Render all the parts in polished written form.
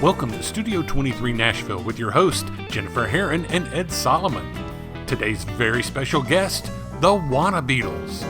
Welcome to Studio 23 Nashville with your host, Jennifer Herron and Ed Solomon. Today's very special guest, the WannaBeatles.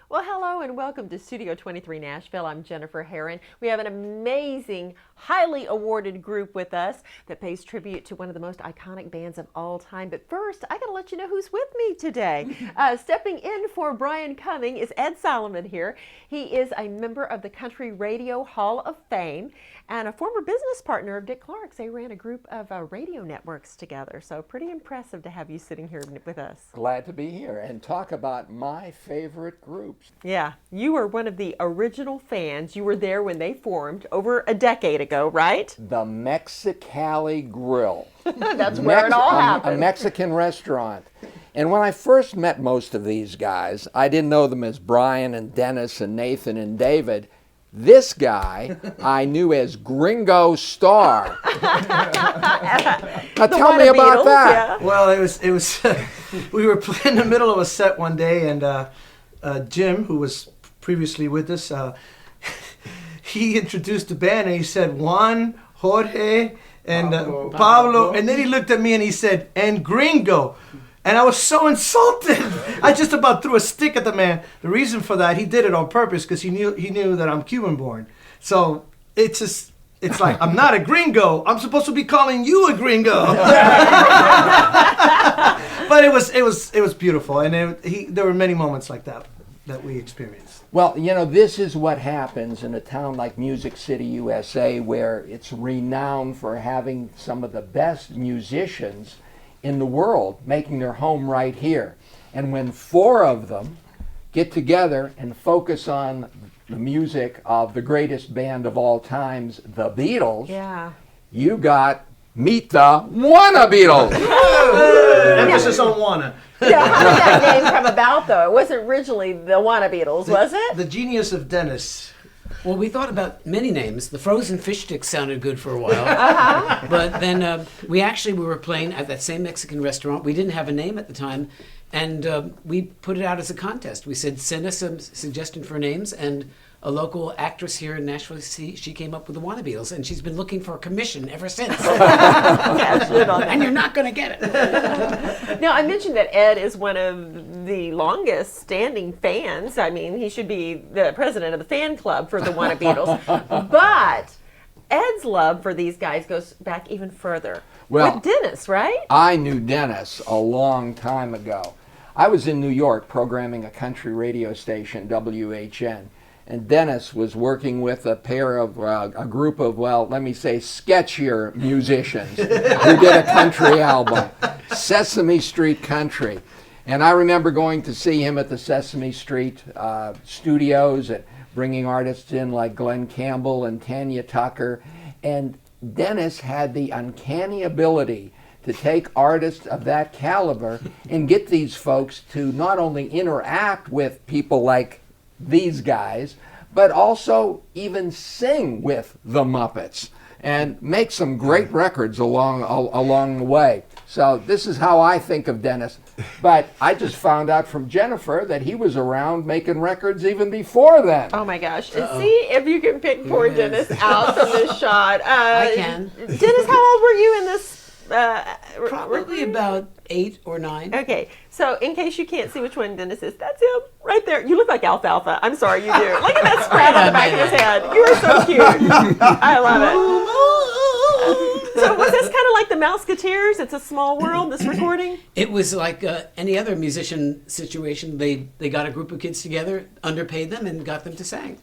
Well, hello and welcome to Studio 23 Nashville. I'm Jennifer Herron. We have an amazing, highly awarded group with us that pays tribute to one of the most iconic bands of all time. But first, I got to let you know who's with me today. Stepping in for Brian Cumming is Ed Solomon here. He is a member of the Country Radio Hall of Fame and a former business partner of Dick Clark's. They ran a group of radio networks together. So pretty impressive to have you sitting here with us. Glad to be here and talk about my favorite groups. Yeah, you were one of the original fans. You were there when they formed over a decade ago, right? The Mexicali Grill. That's where it all happened. A Mexican restaurant. And when I first met most of these guys, I didn't know them as Brian and Dennis and Nathan and David. This guy I knew as Gringo Starr. Now tell me about that. Yeah. Well, it was we were in the middle of a set one day, and Jim, who was previously with us, he introduced the band, and he said Juan, Jorge, and Pablo, and then he looked at me and he said, and Gringo. And I was so insulted. I just about threw a stick at the man. The reason for that, he did it on purpose because he knew that I'm Cuban born. So it's like, I'm not a gringo. I'm supposed to be calling you a gringo. But it was beautiful, and there were many moments like that we experienced. Well, you know, this is what happens in a town like Music City, USA, where it's renowned for having some of the best musicians in the world making their home right here. And when four of them get together and focus on the music of the greatest band of all times, the Beatles, you got meet the WannaBeatles. Emphasis on wanna. Yeah, how did that name come about, though? It wasn't originally the WannaBeatles, was it? The genius of Dennis. Well, we thought about many names. The frozen fish sticks sounded good for a while. But then we were playing at that same Mexican restaurant. We didn't have a name at the time. And we put it out as a contest. We said, send us some suggestion for names. And a local actress here in Nashville, she came up with the WannaBeatles. And she's been looking for a commission ever since. And you're not going to get it. Now, I mentioned that Ed is one of the longest standing fans. I mean, he should be the president of the fan club for the WannaBeatles. But Ed's love for these guys goes back even further. Well, with Dennis, right? I knew Dennis a long time ago. I was in New York programming a country radio station, WHN, and Dennis was working with a group of, well, let me say, sketchier musicians who did a country album, Sesame Street Country. And I remember going to see him at the Sesame Street studios and bringing artists in like Glenn Campbell and Tanya Tucker. And Dennis had the uncanny ability to take artists of that caliber and get these folks to not only interact with people like these guys, but also even sing with the Muppets and make some great records along the way. So this is how I think of Dennis. But I just found out from Jennifer that he was around making records even before then. Oh my gosh. See if you can pick poor Dennis out from this shot. I can. Dennis, how old were you in this? Probably about 8 or 9. Okay, so in case you can't see which one Dennis is, that's him right there. You look like Alfalfa. I'm sorry, you do. Look at that scrap on the back of his head. You are so cute. I love it. So was this kind of like the Mouseketeers? It's a small world, this recording? It was like any other musician situation. They got a group of kids together, underpaid them, and got them to sing.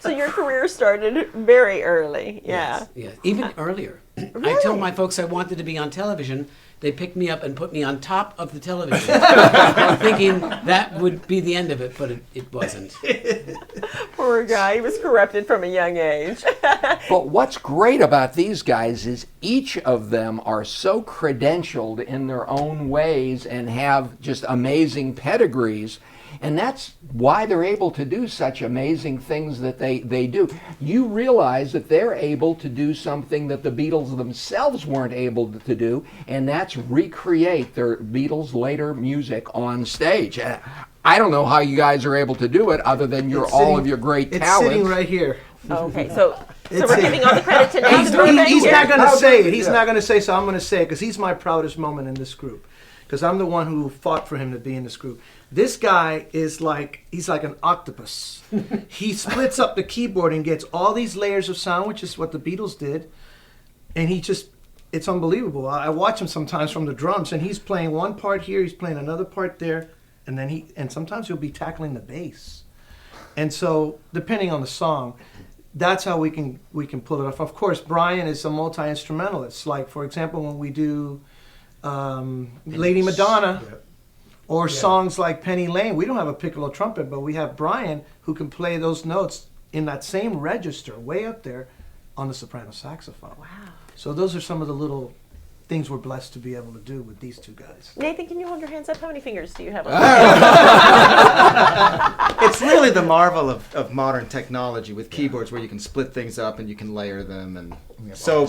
So your career started very early. Yeah. Yes. Even earlier. Really? I told my folks I wanted to be on television. They picked me up and put me on top of the television, thinking that would be the end of it, but it wasn't. Poor guy. He was corrupted from a young age. But what's great about these guys is each of them are so credentialed in their own ways and have just amazing pedigrees. And that's why they're able to do such amazing things that they do. You realize that they're able to do something that the Beatles themselves weren't able to do, and that's let's recreate the Beatles' later music on stage. I don't know how you guys are able to do it, other than all of your great It's talents. sitting right here. Okay, so we're giving all the credit to Nathan Burbank He's here. not going to say it. He's not going to say, so I'm going to say it because he's my proudest moment in this group. Because I'm the one who fought for him to be in this group. This guy is he's like an octopus. He splits up the keyboard and gets all these layers of sound, which is what the Beatles did. And it's unbelievable. I watch him sometimes from the drums, and he's playing one part here, he's playing another part there, and sometimes he'll be tackling the bass. And so, depending on the song, that's how we can pull it off. Of course, Brian is a multi-instrumentalist. Like, for example, when we do Lady Madonna, or songs like Penny Lane, we don't have a piccolo trumpet, but we have Brian who can play those notes in that same register, way up there, on the soprano saxophone. Wow. So those are some of the little things we're blessed to be able to do with these two guys. Nathan, can you hold your hands up? How many fingers do you have? It's really the marvel of modern technology with keyboards where you can split things up and you can layer them. And so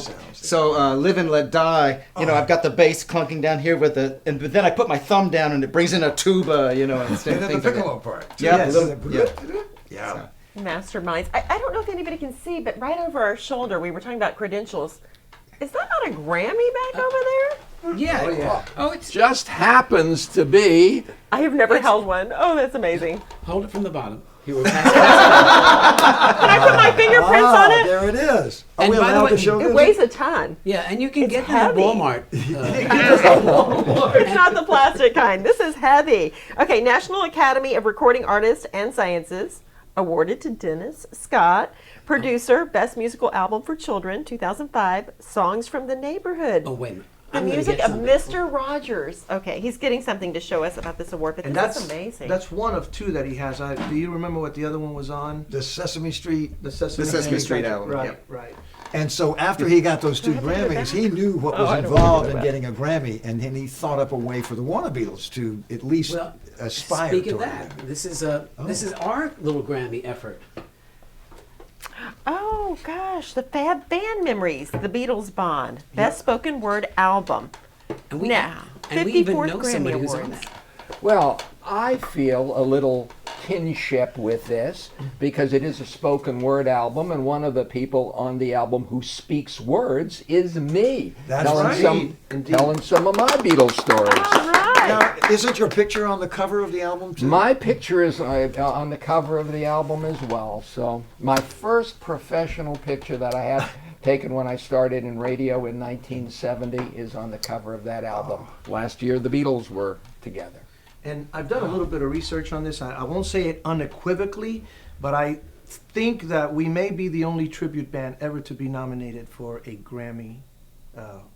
Live and Let Die, I've got the bass clunking down here but then I put my thumb down and it brings in a tuba, and And things then the piccolo part. Yeah, Yes. Yeah. Masterminds. I don't know if anybody can see, but right over our shoulder, we were talking about credentials. Is that not a Grammy back over there? Yeah. Oh, it's Just happens to be. I have never held one. Oh, that's amazing. hold it from the bottom. You were Can I put my fingerprints on it? There it is. Are And we by the allowed way, to show It this? weighs a ton. Yeah, and you can It's get heavy. them at Walmart. It's not the plastic kind. This is heavy. Okay, National Academy of Recording Artists and Sciences, awarded to Dennis Scott. Producer, Best Musical Album for Children, 2005. Songs from the Neighborhood. Oh, wait a minute. The I'm gonna music get of something. Mr. Rogers. Okay, he's getting something to show us about this award, but And this is amazing. that's one of two that he has. Do you remember what the other one was on? The Sesame Street. The Sesame, Sesame Street album, Right, yep. right. And so after he got those two I have to go Grammys, back. he knew what Oh, was I don't involved wanna in go getting a Grammy, and then he thought up a way for the WannaBeatles to at least Well, aspire speak of toward that, this is our little Grammy effort. Oh gosh, the Fab Band Memories, the Beatles Bond, Best Spoken Word Album. And we Now, and we even 54th know Grammy somebody who's on Awards. that. Well, I feel a little kinship with this because it is a spoken word album, and one of the people on the album who speaks words is me. That's telling right. telling some of my Beatles stories. All right. Now, isn't your picture on the cover of the album too? My picture is on the cover of the album as well. So my first professional picture that I have taken when I started in radio in 1970 is on the cover of that album. Last year the Beatles were together. And I've done a little bit of research on this. I won't say it unequivocally, but I think that we may be the only tribute band ever to be nominated for a Grammy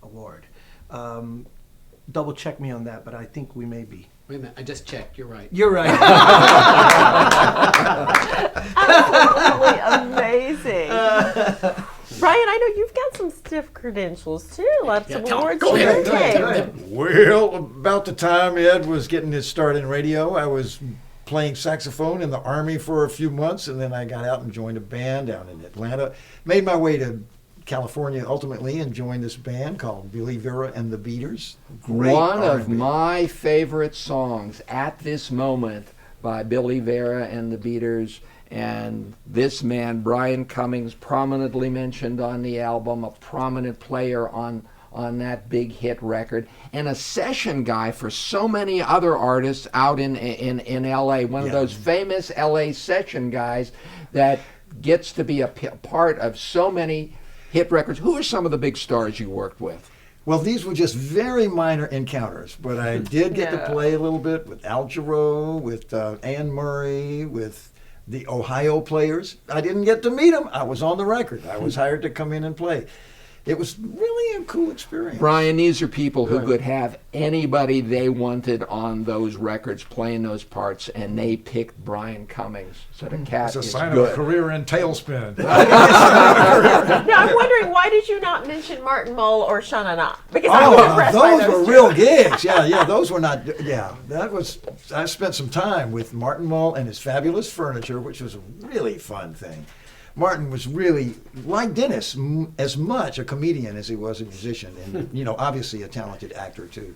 award. Double check me on that, but I think we may be. Wait a minute, I just checked. You're right. You're right. Absolutely amazing. Brian, I know you've got some stiff credentials too. Lots of awards. go ahead, Okay. Well, about the time Ed was getting his start in radio, I was playing saxophone in the Army for a few months, and then I got out and joined a band down in Atlanta. Made my way to California ultimately and joined this band called Billy Vera and the Beaters. Great One of R&B. my favorite songs at this moment by Billy Vera and the Beaters, and this man, Brian Cummings, prominently mentioned on the album, a prominent player on that big hit record, and a session guy for so many other artists out in L.A., one of those famous L.A. session guys that gets to be a part of so many hit records. Who are some of the big stars you worked with? Well, these were just very minor encounters, but I did get to play a little bit with Al Jarreau, with Anne Murray, with the Ohio Players. I didn't get to meet them. I was on the record. I was hired to come in and play. It was really a cool experience. Brian, these are people who could have anybody they wanted on those records playing those parts, and they picked Brian Cummings. So the cat It's a is sign of good. a career in tailspin. Now I'm wondering, why did you not mention Martin Mull or Shana Na? Because I was impressed by those were two. real gigs. Yeah, those were not. Yeah, that was. I spent some time with Martin Mull and his Fabulous Furniture, which was a really fun thing. Martin was really, like Dennis, as much a comedian as he was a musician, and obviously a talented actor too.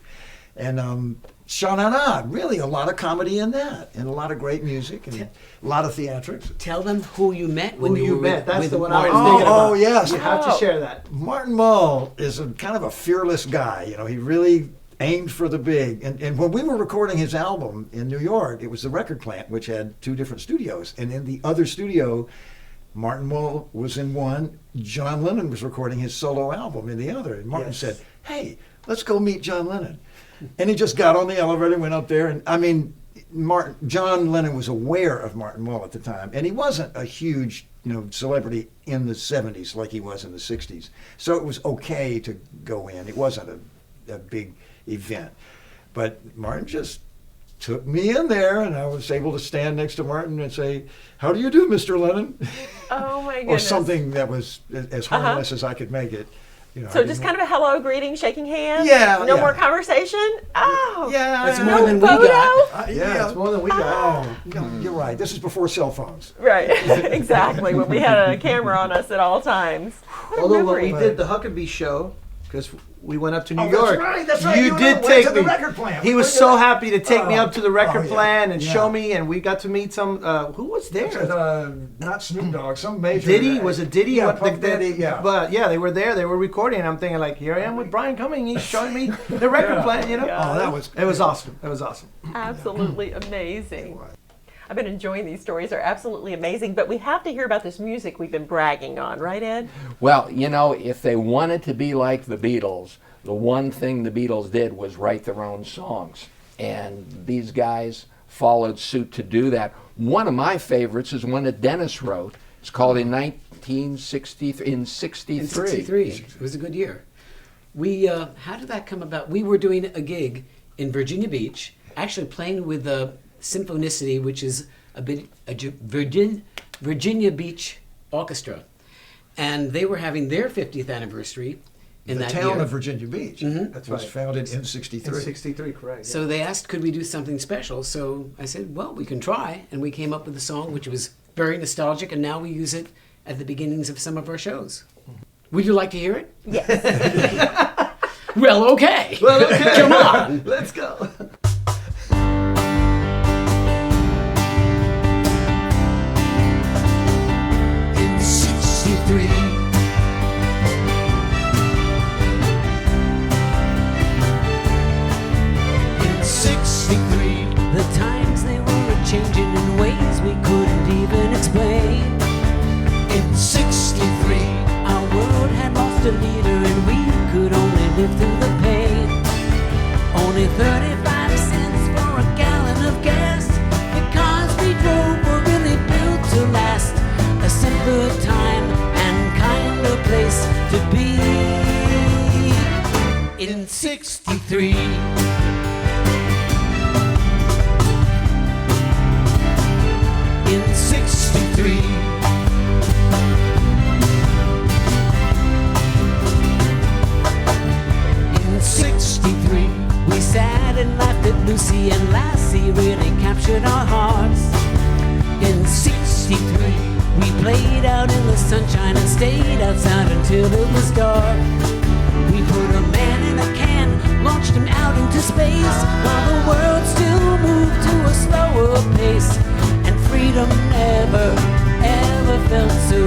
And Sha-Na-Na, really a lot of comedy in that, and a lot of great music, and a lot of theatrics. Tell them who you met when Who you you were met? That's with the one I was Martin. thinking about. Oh, yes. You have to share that. Martin Mull is kind of a fearless guy. He really aimed for the big. And when we were recording his album in New York, it was the record plant, which had 2 different studios. And in the other studio, Martin Mull was in one, John Lennon was recording his solo album in the other. And Martin said, hey, let's go meet John Lennon. And he just got on the elevator, went up there, and John Lennon was aware of Martin Mull at the time, and he wasn't a huge, celebrity in the 70s like he was in the 60s. So it was okay to go in. It wasn't a big event. But Martin just took me in there, and I was able to stand next to Martin and say, how do you do, Mr. Lennon? Oh, my goodness. Or something that was as harmless as I could make it. So just kind of a hello, greeting, shaking hands? Yeah. No more conversation? Oh. Yeah. That's No more than we photo? got. Yeah, it's more than we got. Oh, you're right. This is before cell phones. Right, exactly, when we had a camera on us at all times. What a Although when memory. we did the Huckabee show, because we went up to New Oh, York. that's right. You You did went take to the me. record plant. He We was went so to- happy to take me up to the record yeah. plant and Yeah. show me, and we got to meet some. Who was there? Not Snoop Dogg, some major. Diddy? Was it Diddy? Yeah, What- Puff Daddy, yeah. But yeah, they were there. They were recording. And I'm thinking like, here I am with Brian Cumming. He's showing me the record plant. Yeah. Oh, that was. It was awesome. It was awesome. Absolutely amazing. I've been enjoying these stories. They're absolutely amazing, but we have to hear about this music we've been bragging on, right, Ed? Well, if they wanted to be like the Beatles, the one thing the Beatles did was write their own songs. And these guys followed suit to do that. One of my favorites is one that Dennis wrote. It's called in 1963. In 63. It was a good year. We, how did that come about? We were doing a gig in Virginia Beach, actually playing with Symphonicity, which is Virginia Beach Orchestra. And they were having their 50th anniversary in The that town year. of Virginia Beach That's was right. founded in '63. In '63, correct. So they asked, could we do something special? So I said, well, we can try. And we came up with a song which was very nostalgic, and now we use it at the beginnings of some of our shows. Would you like to hear it? Yes. Well, okay. Well, okay. Come on. Let's go. In 63. In 63. The times they were changing in ways we couldn't even explain. In 63. Our world had lost a leader and we could only live through the pain. Only 35 cents for a gallon of gas. The cars we drove were really built to last. A simpler time and kinder place to be. In 63. In 63. In 63. We sat and laughed at Lucy and Lassie, really captured our hearts. In 63. We played out in the sunshine and stayed outside until it was dark. We put a man in a can, launched him out into space, while the world still moved to a slower pace. And freedom never, ever felt so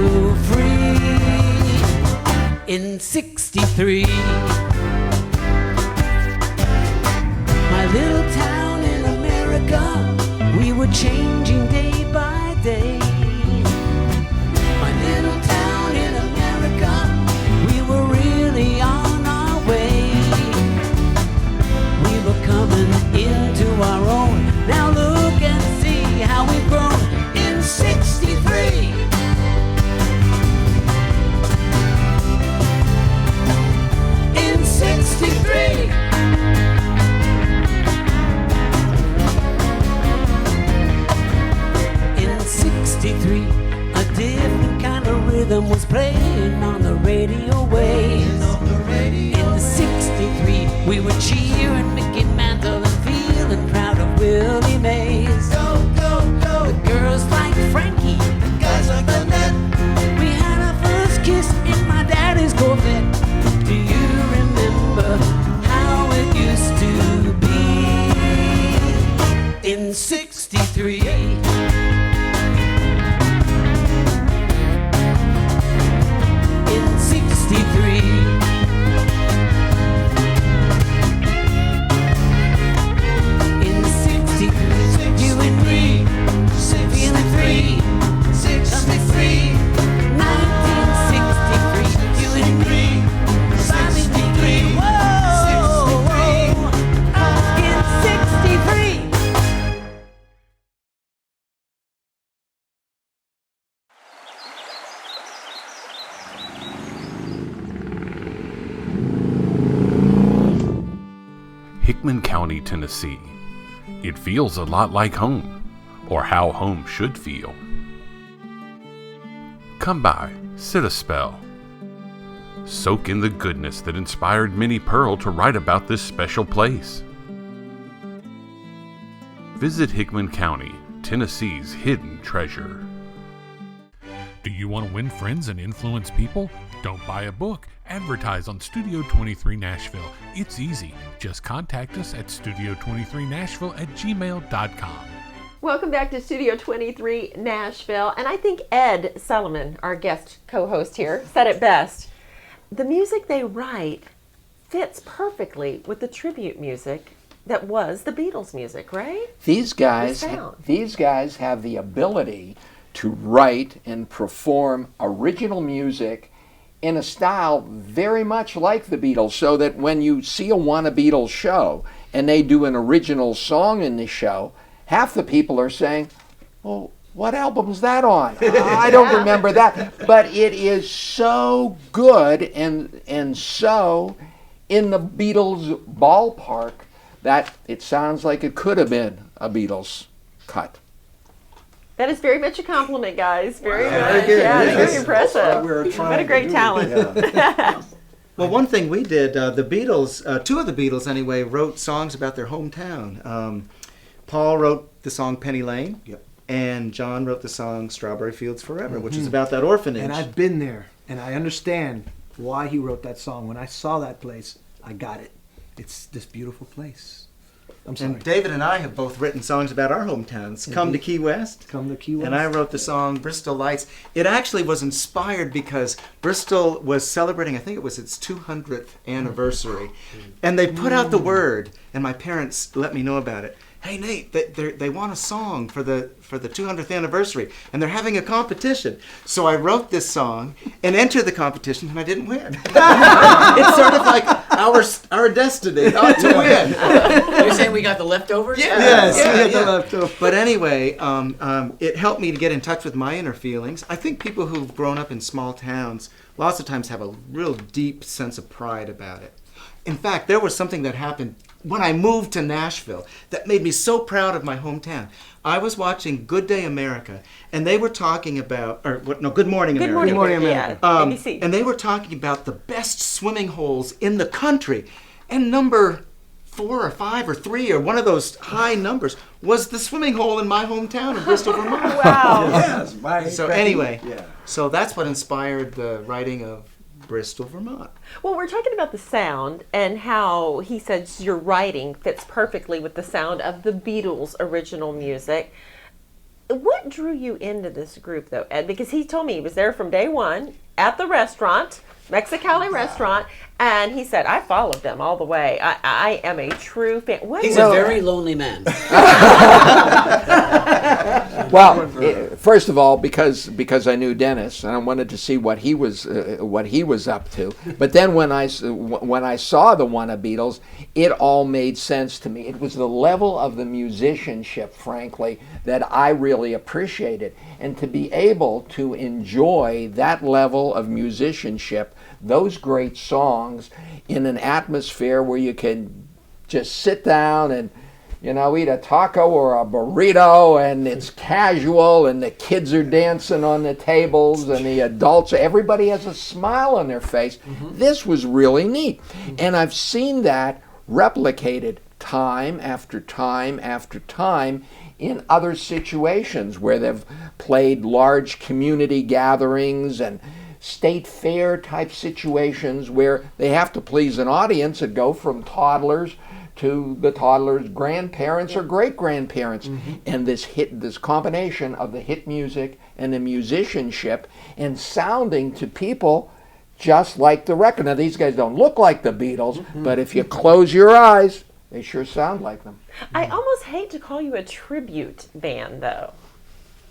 free. In 63. My little town in America, we were changing day by day. My little town in America, we were really on our way. We were coming into our own. Now look and see how we've grown. In 63. In 63. Hickman County, Tennessee. It feels a lot like home, or how home should feel. Come by, sit a spell. Soak in the goodness that inspired Minnie Pearl to write about this special place. Visit Hickman County, Tennessee's hidden treasure. Do you want to win friends and influence people? Don't buy a book. Advertise on Studio 23 Nashville. It's easy. Just contact us at studio23nashville@gmail.com. Welcome back to Studio 23 Nashville. And I think Ed Solomon, our guest co-host here, said it best. The music they write fits perfectly with the tribute music that was the Beatles music, right? These guys have the ability to write and perform original music in a style very much like the Beatles, so that when you see a WannaBeatles show and they do an original song in the show, half the people are saying, "Well, what album's that on? I don't remember that." But it is so good and so in the Beatles ballpark that it sounds like it could have been a Beatles cut. That is very much a compliment, guys. Very much. Very good. Yeah, Yes. very impressive. What a great talent. Well, one thing we did, the Beatles, two of the Beatles anyway, wrote songs about their hometown. Paul wrote the song Penny Lane, and John wrote the song Strawberry Fields Forever, which is about that orphanage. And I've been there, and I understand why he wrote that song. When I saw that place, I got it. It's this beautiful place. I'm sorry. And David and I have both written songs about our hometowns. Come to Key West. Come to Key West. And I wrote the song Bristol Lights. It actually was inspired because Bristol was celebrating, I think it was its 200th anniversary. And they put out the word, and my parents let me know about it. Hey Nate, they want a song for the 200th anniversary, and they're having a competition. So I wrote this song and entered the competition, and I didn't win. It's sort of like our destiny not to win. You're saying we got the leftovers? Yes, Yeah. the leftover. But anyway, it helped me to get in touch with my inner feelings. I think people who've grown up in small towns lots of times have a real deep sense of pride about it. In fact, there was something that happened when I moved to Nashville that made me so proud of my hometown. I was watching Good Day America, and they were talking about, Good Morning America. Good morning, America. ABC. And they were talking about the best swimming holes in the country. And number 4 or 5 or 3 or one of those high numbers was the swimming hole in my hometown of Bristol, Vermont. Wow. Yes, So anyway, so that's what inspired the writing of Bristol, Vermont. Well, we're talking about the sound and how he says your writing fits perfectly with the sound of the Beatles' original music. What drew you into this group, though, Ed? Because he told me he was there from day one at the restaurant, Mexicali restaurant, and he said, I followed them all the way. I am a true fan. He's a very lonely man. Well, first of all, because I knew Dennis and I wanted to see what he was up to. But then when I saw the WannaBeatles, it all made sense to me. It was the level of the musicianship, frankly, that I really appreciated, and to be able to enjoy that level of musicianship, those great songs, in an atmosphere where you can just sit down and eat a taco or a burrito, and it's casual, and the kids are dancing on the tables, and the adults, everybody has a smile on their face. This was really neat. And I've seen that replicated time after time after time in other situations where they've played large community gatherings and state fair type situations where they have to please an audience and go from toddlers to the toddlers' grandparents or great-grandparents. And this combination of the hit music and the musicianship and sounding to people just like the record. Now, these guys don't look like the Beatles, but if you close your eyes, they sure sound like them. I almost hate to call you a tribute band, though.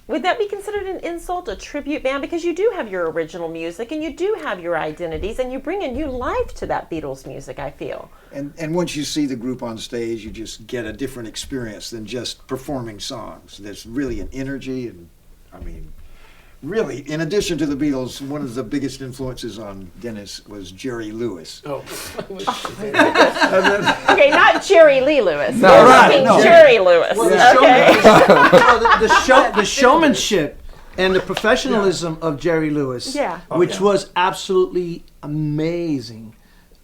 Would that be considered an insult, a tribute band? Because you do have your original music and you do have your identities and you bring a new life to that Beatles music, I feel. And once you see the group on stage, you just get a different experience than just performing songs. There's really an energy, and I mean, really, in addition to the Beatles, one of the biggest influences on Dennis was Jerry Lewis. Oh. Okay, not Jerry Lee Lewis. No, You're right, talking no. Jerry Lewis. Well, Okay. the showmanship and the professionalism of Jerry Lewis, Yeah. which was absolutely amazing.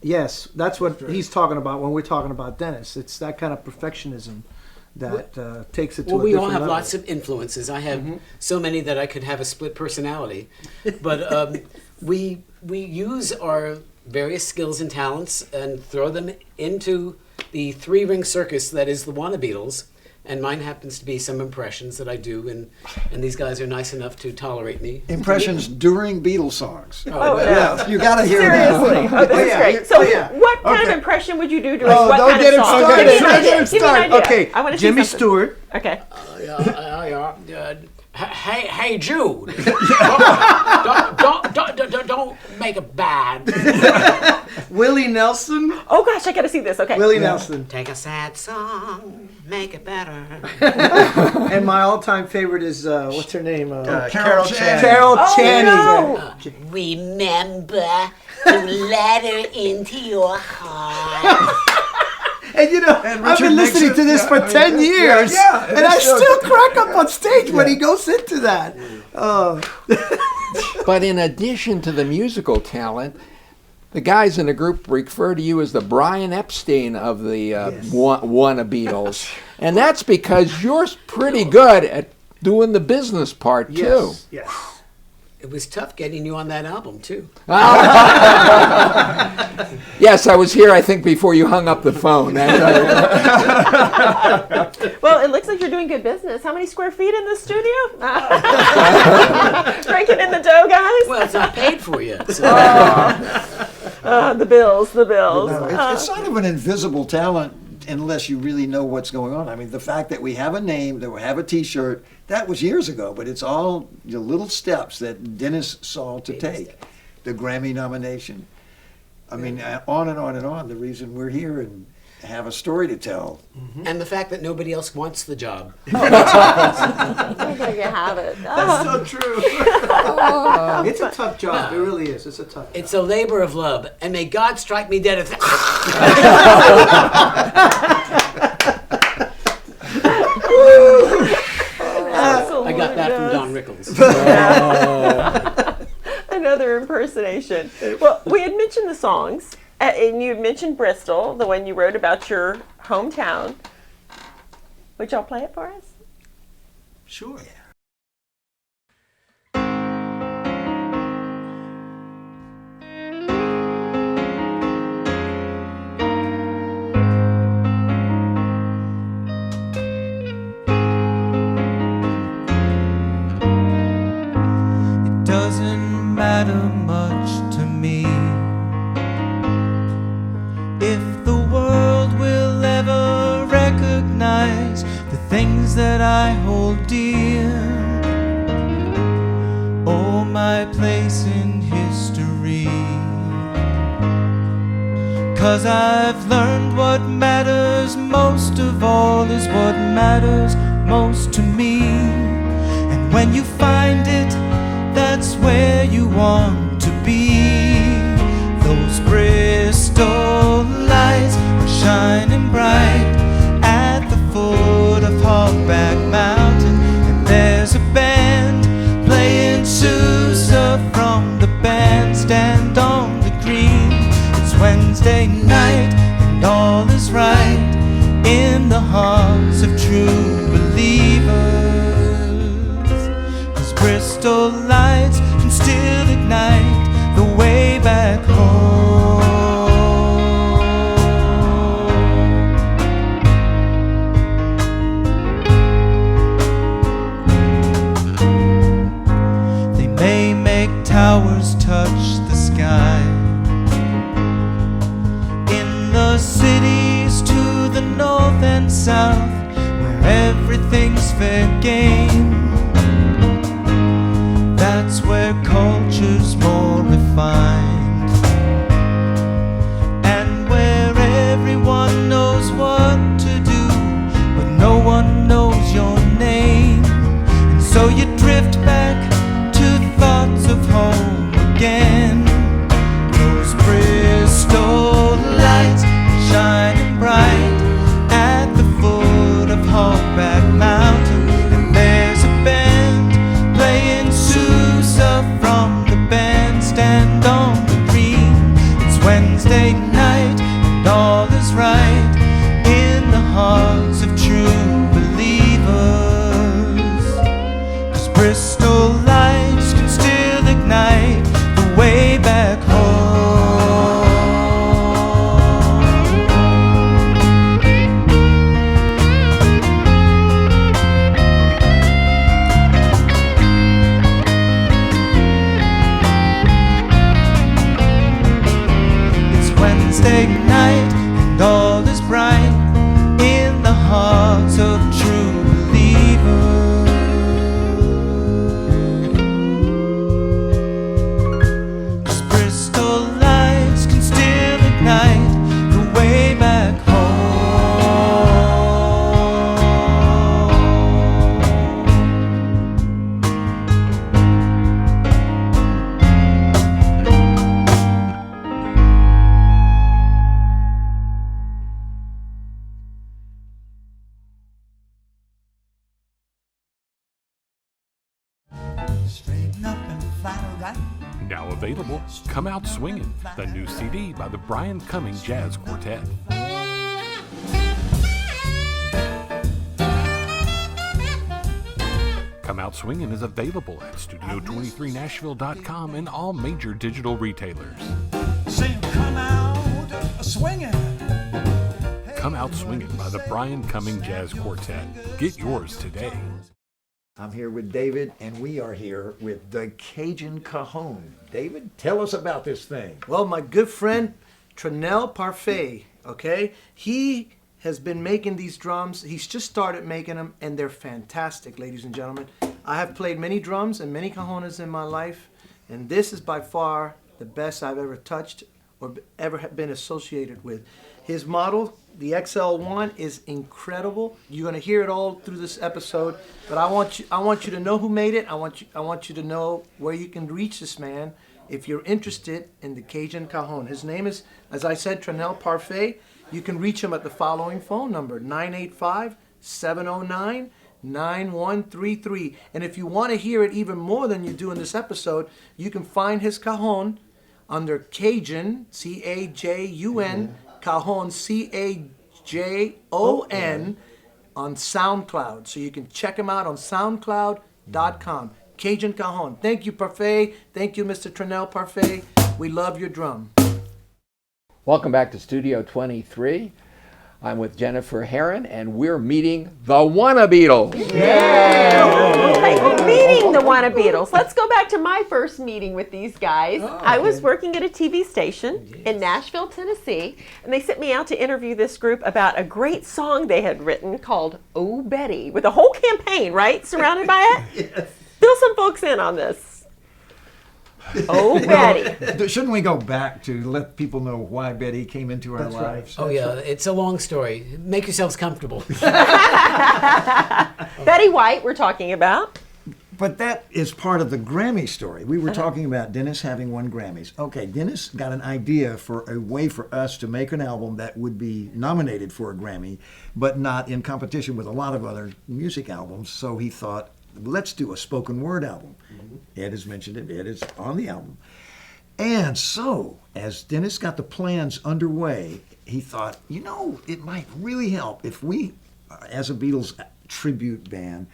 Yes, that's what he's talking about when we're talking about Dennis. It's that kind of perfectionism that takes it to Well, a we different all have level. lots of influences. I have so many that I could have a split personality. But we use our various skills and talents and throw them into the three-ring circus that is the WannaBeatles. And mine happens to be some impressions that I do, and these guys are nice enough to tolerate me. Impressions during Beatles songs. Oh, no. Yeah, you got to hear Seriously. that. Oh, this is great. So, what kind of Okay. impression would you do during Oh, what don't kind get of him song? started. Give me an Don't idea. get him Give me an started. idea. Okay, I want to Jimmy see something. Stewart. Okay. Hey, Jude! don't make it bad. Willie Nelson. Oh gosh, I got to see this. Okay. Willie Nelson. Take a sad song, make it better. And my all-time favorite is what's her name? Carol Channing. Carol Oh, Channing. no. Remember to let her into your heart. And you know, And I've been Richard listening Nixon. to this for 10 years, yeah, and I it's so still good. crack up on stage when he goes into that. Oh, But in addition to the musical talent, the guys in the group refer to you as the Brian Epstein of the WannaBeatles. And that's because you're pretty good at doing the business part, too. yes, yes. It was tough getting you on that album, too. Yes, I was here, I think, before you hung up the phone. Well, it looks like you're doing good business. How many square feet in the studio? Breaking in the dough, guys. Well, it's not paid for yet. So. The bills, the bills. No, it's sort of an invisible talent unless you really know what's going on. I mean, the fact that we have a name, that we have a T-shirt, that was years ago, but it's all the little steps that Dennis saw to take. The Grammy nomination. I mean, on and on and on. The reason we're here and have a story to tell. And the fact that nobody else wants the job. There you have it. That's so true. It's a tough job. It really is. It's a tough job. It's a labor of love, and may God strike me dead if... I got that from Don Rickles. Another impersonation. Well, we had mentioned the songs, and you had mentioned Bristol, the one you wrote about your hometown. Would y'all play it for us? Sure. Doesn't matter much to me if the world will ever recognize the things that I hold dear, or my place in history. 'Cause I've learned what matters most of all is what matters most to me. And when you find it, that's where you want to be. Those Bristol lights are shining bright at the foot of Hogback Mountain, and there's a band playing Sousa from the bandstand on the green. It's Wednesday night and all is right in the hearts of true believers. Bristol lights can still ignite the way back home. They may make towers touch the sky in the cities to the north and south, where everything's fair game. That's where culture's more refined, and where everyone knows what to do, but no one knows your name. And so you drift back to Bristol lights can still ignite the way back home. It's Wednesday night and all is bright in the hearts of true believers. 'Cause Bristol lights can still ignite the way back home. Straighten up and find a right. Now available, Come Out Swingin', the new CD by the Brian Cumming Jazz Quartet. Come Out Swingin' is available at Studio23Nashville.com and all major digital retailers. Sing, come out swinging. Come Out Swingin' by the Brian Cumming Jazz Quartet. Get yours today. I'm here with David, and we are here with the Cajun Cajon. David, tell us about this thing. Well, my good friend Trinell Parfait, okay? He has been making these drums. He's just started making them, and they're fantastic, ladies and gentlemen. I have played many drums and many cajonas in my life, and this is by far the best I've ever touched or ever been associated with. His model, the XL1, is incredible. You're gonna hear it all through this episode, but I want you to know who made it. I want you to know where you can reach this man if you're interested in the Cajun Cajon. His name is, as I said, Trinell Parfait. You can reach him at the following phone number, 985-709-9133. And if you want to hear it even more than you do in this episode, you can find his cajon under Cajun, C-A-J-U-N, Cajon, C-A-J-O-N, on SoundCloud. So you can check him out on SoundCloud.com. Cajun Cajon. Thank you, Parfait. Thank you, Mr. Trinell Parfait. We love your drum. Welcome back to Studio 23. I'm with Jennifer Herron, and we're meeting the WannaBeatles. Hey, we're meeting the WannaBeatles. Let's go back to my first meeting with these guys. I was working at a TV station in Nashville, Tennessee, and they sent me out to interview this group about a great song they had written called Oh Betty, with a whole campaign, right, surrounded by it? Yes. Fill some folks in on this. Oh, Betty. Shouldn't we go back to let people know why Betty came into our lives? Oh yeah, it's a long story. Make yourselves comfortable. Betty White, we're talking about. But that is part of the Grammy story. We were talking about Dennis having won Grammys. Okay, Dennis got an idea for a way for us to make an album that would be nominated for a Grammy, but not in competition with a lot of other music albums. So he thought, let's do a spoken word album. Ed has mentioned it. Ed is on the album. And so, as Dennis got the plans underway, he thought, you know, it might really help if we, as a Beatles tribute band,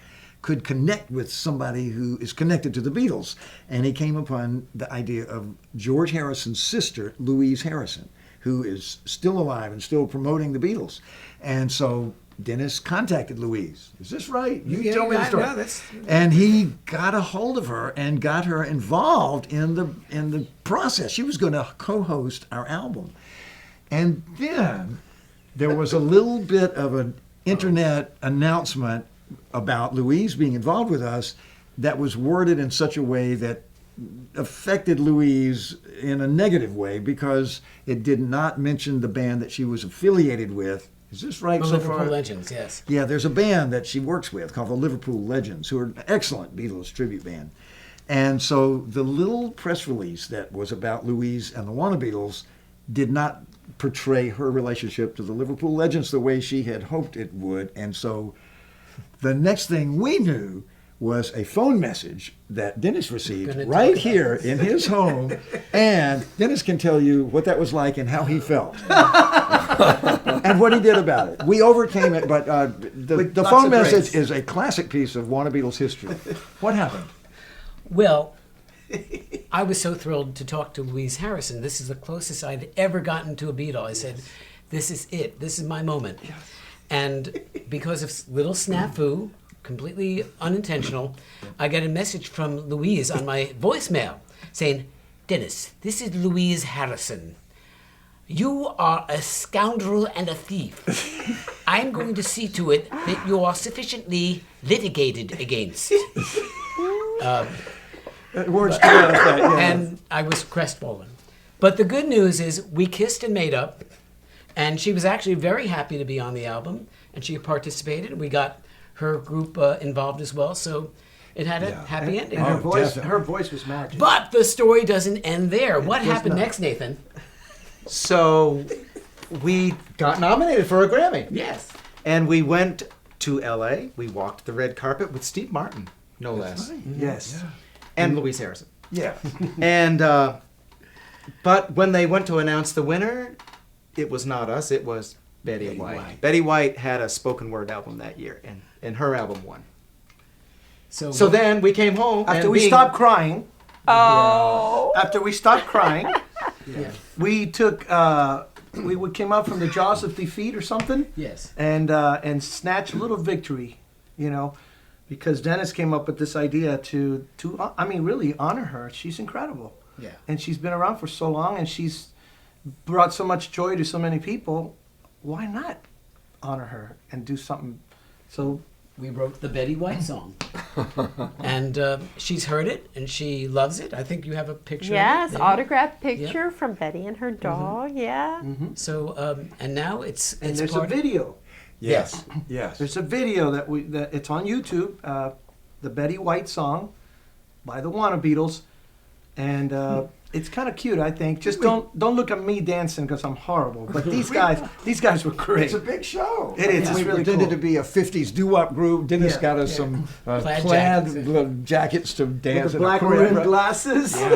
could connect with somebody who is connected to the Beatles. And he came upon the idea of George Harrison's sister, Louise Harrison, who is still alive and still promoting the Beatles. And so Dennis contacted Louise. Is this right? You tell me the story. No, and he got a hold of her and got her involved in the process. She was going to co-host our album. And then there was a little bit of an internet announcement about Louise being involved with us that was worded in such a way that affected Louise in a negative way because it did not mention the band that she was affiliated with. Is this right The so Liverpool far? Legends, yes. Yeah, there's a band that she works with called the Liverpool Legends, who are an excellent Beatles tribute band. And so the little press release that was about Louise and the WannaBeatles did not portray her relationship to the Liverpool Legends the way she had hoped it would. And so the next thing we knew was a phone message that Dennis received right here in his home. And Dennis can tell you what that was like and how he felt. and what he did about it. We overcame it, but the With lots phone of message grace. is a classic piece of WannaBeatles history. What happened? Well, I was so thrilled to talk to Louise Harrison. This is the closest I'd ever gotten to a Beatle. I said, this is it. This is my moment. And because of little snafu, completely unintentional, I got a message from Louise on my voicemail saying, Dennis, this is Louise Harrison. You are a scoundrel and a thief. I'm going to see to it that you are sufficiently litigated against. Words to that effect, yeah. And I was crestfallen. But the good news is we kissed and made up, and she was actually very happy to be on the album, and she participated, and we got her group involved as well, so it had a happy ending. And definitely. her voice was magic. But the story doesn't end there. What does happened not. next, Nathan? So we got nominated for a Grammy. Yes. And we went to LA. We walked the red carpet with Steve Martin, no less. Yes. And Louise Harrison. Yeah. And but when they went to announce the winner, it was not us, it was Betty White. Betty White had a spoken word album that year, and her album won. So then we came home After and we being- stopped crying, Oh. after we stopped crying, we took we came out from the jaws of defeat or something, Yes. and snatched a little victory, you know, because Dennis came up with this idea to I mean really honor her. She's incredible. Yeah. And she's been around for so long, and she's brought so much joy to so many people. Why not honor her and do something? So We wrote the Betty White song. And she's heard it, and she loves it. I think you have a picture Yes, of it. there. autographed picture from Betty and her dog. Yeah. So, and now it's and there's a part of- video. Yes. Yes. There's a video that it's on YouTube, the Betty White song by the WannaBeatles, and it's kind of cute, I think. Just don't look at me dancing because I'm horrible. But these guys were great. It's a big show. It is. We It's really pretended cool. to be a 50s doo-wop group. Dennis Yeah. got us some Plaid plaid jackets. little jackets to dance With the in a black choreo. rimmed glasses. What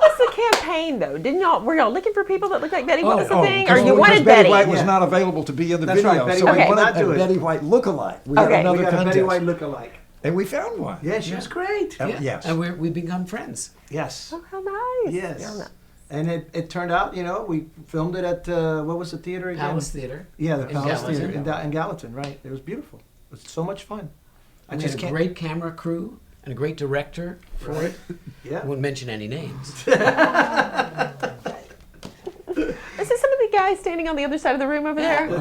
was the campaign though? Didn't y'all were y'all looking for people that looked like Betty? What was the thing? Or because- you because wanted Betty Betty? White was Yeah. not available to be in the That's video, right, Betty so White we did wanted not do a it. Betty White look-alike. We Okay. had another We got a contest, Betty White look-alike. and we found one. Yeah, she was great. Yes. And we've become friends. Yes. Oh, how nice. Yes. How nice. And it turned out, you know, we filmed it at, what was the theater again? Palace Theater. Yeah, the in Palace Gallatin. Theater in Gallatin, right. It was beautiful. It was so much fun. I We just had a can't. great camera crew and a great director for it. Yeah. I won't mention any names. Is this some of the guys standing on the other side of the room over there? Yeah,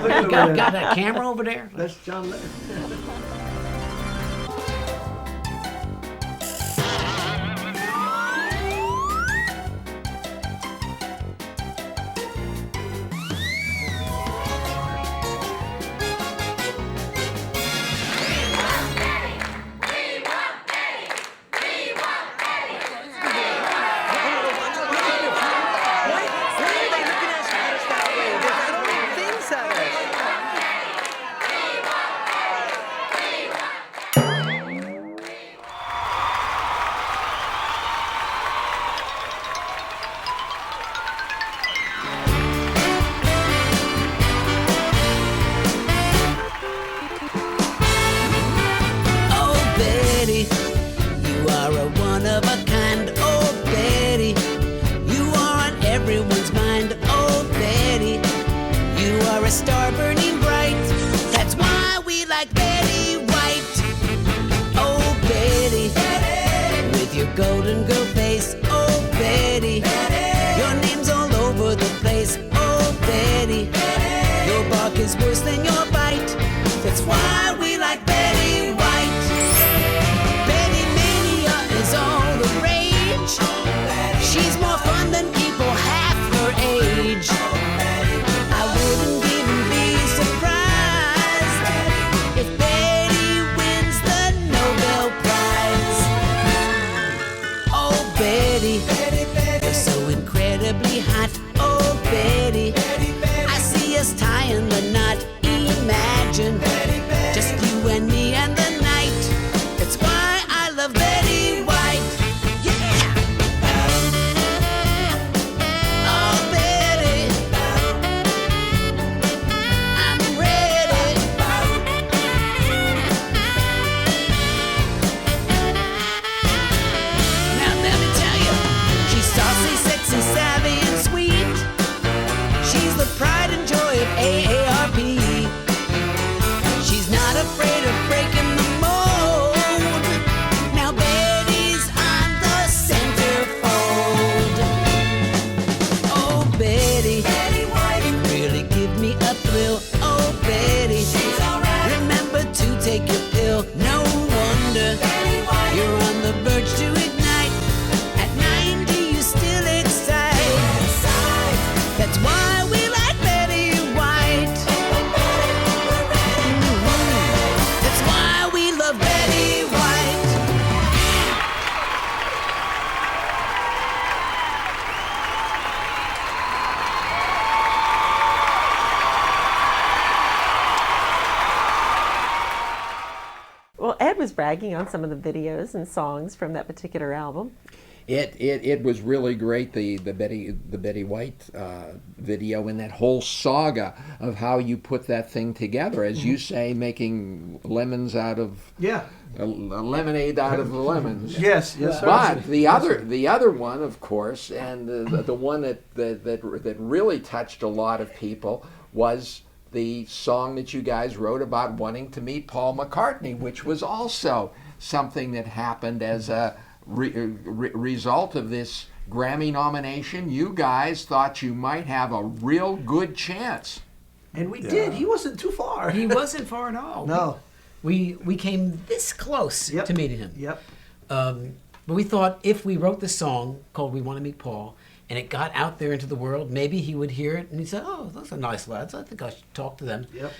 look at over got there. that camera over there? That's John Lennon. bragging on some of the videos and songs from that particular album. It was really great, the Betty White video, and that whole saga of how you put that thing together, as you say, making lemons out of lemonade out of the lemons. Yes. But the other one, of course, and the one that really touched a lot of people was the song that you guys wrote about wanting to meet Paul McCartney, which was also something that happened as a result of this Grammy nomination. You guys thought you might have a real good chance. And we did. He wasn't too far. He wasn't far at all. No. We came this close to meeting him. Yep. But we thought if we wrote this song called We Want to Meet Paul, and it got out there into the world, maybe he would hear it and he said, "Oh, those are nice lads. I think I should talk to them." Yep.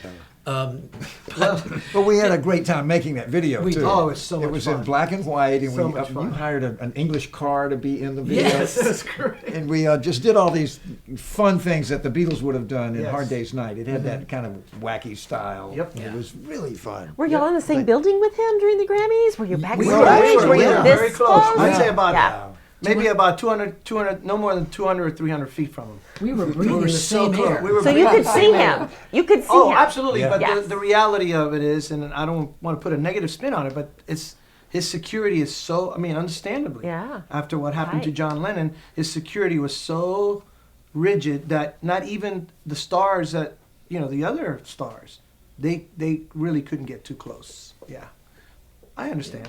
But we had a great time making that video We too. did. Oh, it was so much It was fun. in black and white, and So much fun. you hired an English car to be in the video. Yes. That's great. And we just did all these fun things that the Beatles would have done in Yes. Hard Day's Night. It had that kind of wacky style. Yep. And Yeah. it was really fun. Were y'all in the same building with him during the Grammys? Were you backstage? We were Were you this very close. close? I'd say about Yeah. maybe about 200, no more than 200 or 300 feet from him. We were We breathing were the so same close. air. We were So you breathing could the see same air. him. You could see Oh, him. absolutely. Yeah. But Yes. the reality of it is, and I don't want to put a negative spin on it, but it's his security is so, I mean, understandably, Yeah. after what happened to Right. John Lennon, his security was so rigid that not even the stars that, the other stars, they really couldn't get too close. Yeah. I understand.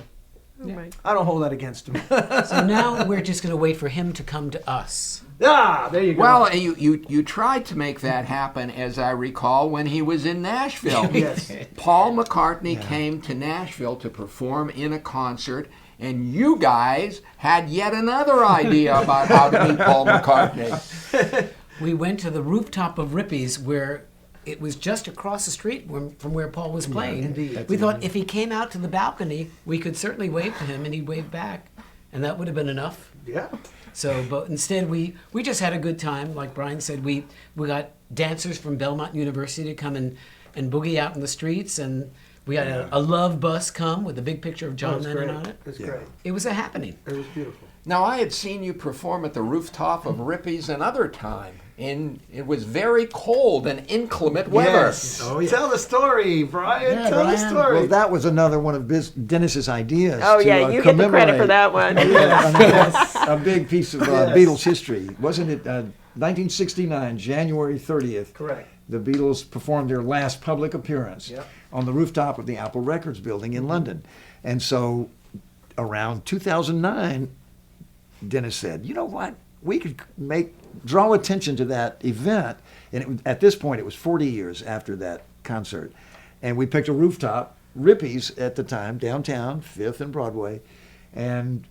Oh, my. I don't hold that against him. So now we're just going to wait for him to come to us. There you go. Well, you tried to make that happen, as I recall, when he was in Nashville. Yes. Paul McCartney came to Nashville to perform in a concert, and you guys had yet another idea about how to meet Paul McCartney. We went to the rooftop of Rippy's where it was just across the street from where Paul was playing. indeed. We thought if he came out to the balcony, we could certainly wave to him and he'd wave back. And that would have been enough. Yeah. So, but instead we just had a good time. Like Brian said, we got dancers from Belmont University to come and boogie out in the streets, and we had a love bus come with a big picture of John Lennon on it. It's great. It was a happening. It was beautiful. Now, I had seen you perform at the rooftop of Rippy's another time, and it was very cold and inclement weather. Yes. Oh, yeah. Tell the story, Brian. Yeah, Tell the Brian. story. Well, that was another one of Dennis's ideas. Oh, to, yeah, you get the credit for that one. A big piece of Beatles history. Wasn't it 1969, January 30th? Correct. The Beatles performed their last public appearance on the rooftop of the Apple Records building in London. And so around 2009, Dennis said, you know what? We could draw attention to that event. And at this point, it was 40 years after that concert. And we picked a rooftop, Rippy's at the time, downtown, 5th and Broadway, and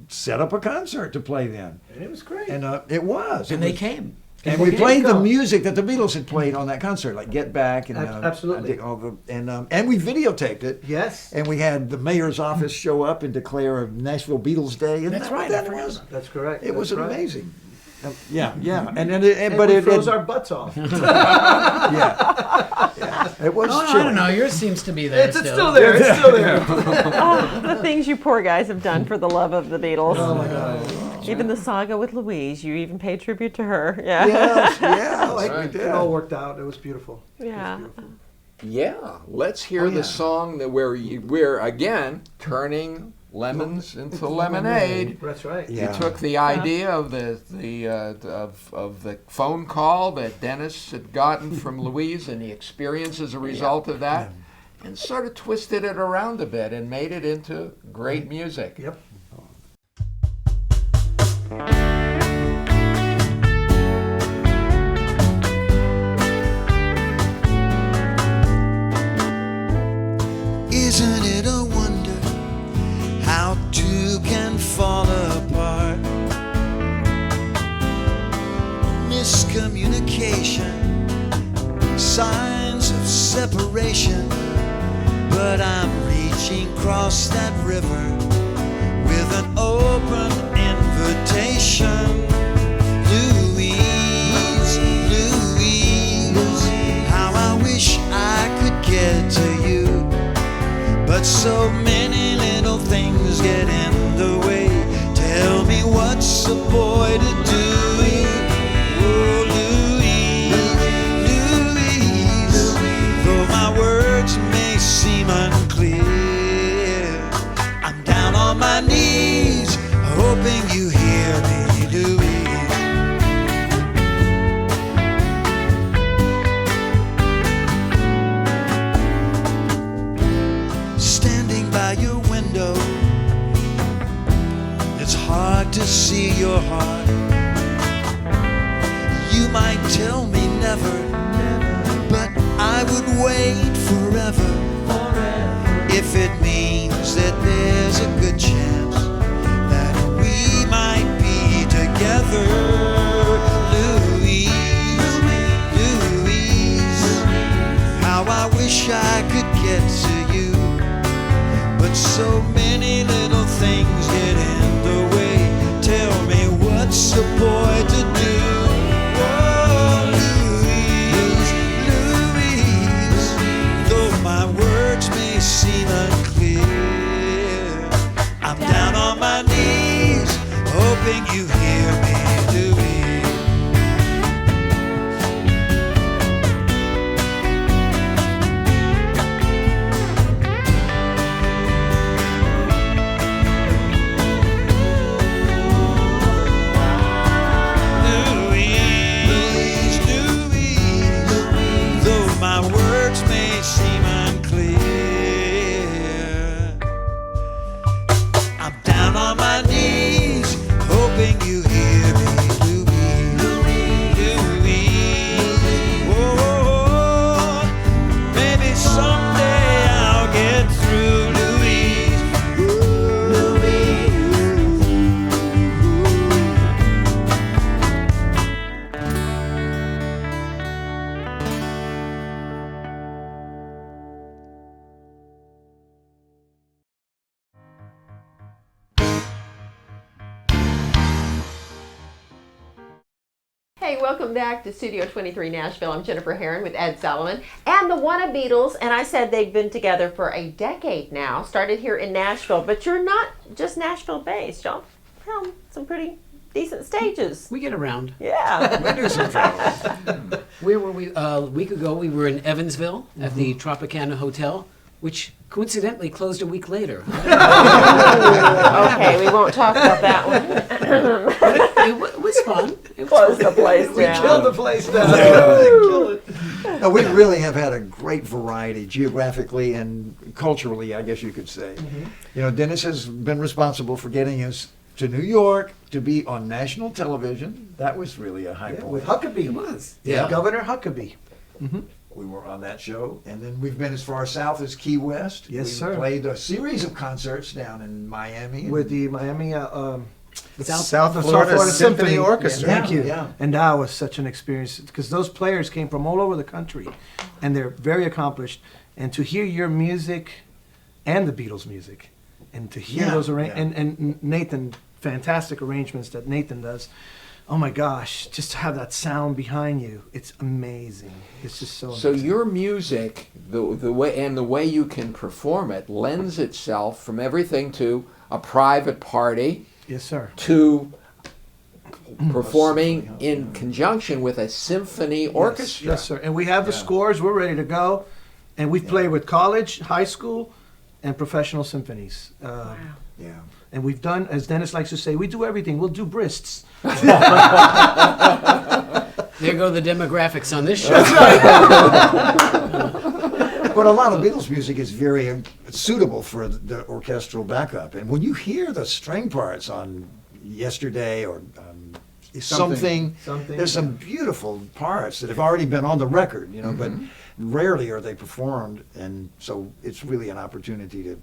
set up a concert to play then. And it was great. And it was. And they came. And we played the music that the Beatles had played on that concert, like Get Back and Absolutely. and we videotaped it. Yes. And we had the mayor's office show up and declare a Nashville Beatles Day. Isn't That's that what right, that I forgot was? about That's correct. It was That's right. amazing. Yeah. And then And but we it froze our butts off. yeah. It was Oh, no, chilly. I don't know. Yours seems to be there It's still there. It's still there. Oh, the things you poor guys have done for the love of the Beatles. Oh my God. Even the saga with Louise, you even paid tribute to her. Yeah. Yes, Oh, we it did. all worked out. It was beautiful. Yeah. Yeah, let's hear the song that we're again turning lemons into lemonade. That's right. You took the idea of the phone call that Dennis had gotten from Louise and the experience as a result of that, and sort of twisted it around a bit and made it into great music. Yep. Isn't it a wonder how two can fall apart? Miscommunication, signs of separation. But I'm reaching across that river with an open invitation. Louise, Louise, how I wish I could get to you. But but so many little things get in the way. Tell me what's a boy to do? Oh, Louise, Louise, though my words may seem unclear, I'm down on my knees, hoping you hear me, Louise. Standing by your window, it's hard to see your heart. You might tell me never, but I would wait forever, if it means that there's a good chance that we might be together. Louise, Louise, how I wish I could get to you, but so many little things get in the way. Tell me what's a boy to do? Oh, Louise, Louise, though my words may seem unclear, I'm down on my knees, hoping you hear me, Louise. Hey, welcome back to Studio 23 Nashville. I'm Jennifer Herron with Ed Solomon and the WannaBeatles, and I said they've been together for a decade now, started here in Nashville, but you're not just Nashville based. Y'all filmed some pretty decent stages. We get around. Yeah. We do some travel. Where were we? A week ago, we were in Evansville at the Tropicana Hotel, which coincidentally closed a week later. Okay, we won't talk about that one. It was fun. It was Close fun. the place We down. killed the place down. Kill it. No, we really have had a great variety geographically and culturally, I guess you could say. You know, Dennis has been responsible for getting us to New York to be on national television. That was really a high point. With Huckabee. It was. Yeah. Governor Huckabee. We were on that show, and then we've been as far south as Key West. Yes, We've sir. played a series of concerts down in Miami. With the Miami South the Florida Symphony Orchestra. Thank you. Yeah. And that was such an experience because those players came from all over the country, and they're very accomplished. And to hear your music, and the Beatles' music, and to hear Yeah, those yeah. and Nathan, fantastic arrangements that Nathan does. Oh my gosh, just to have that sound behind you, it's amazing. It's just so So amazing. your music, the way you can perform it, lends itself from everything to a private party Yes, sir. to performing in conjunction with a symphony orchestra. Yes, sir. And we have the Yeah. scores. We're ready to go. And we've played with college, high school, and professional symphonies. Yeah. And we've done, as Dennis likes to say, we do everything. We'll do Brists. There go the demographics on this show. But a lot of Beatles music is very suitable for the orchestral backup. And when you hear the string parts on Yesterday or something, there's some beautiful parts that have already been on the record, you know, but rarely are they performed. And so it's really an opportunity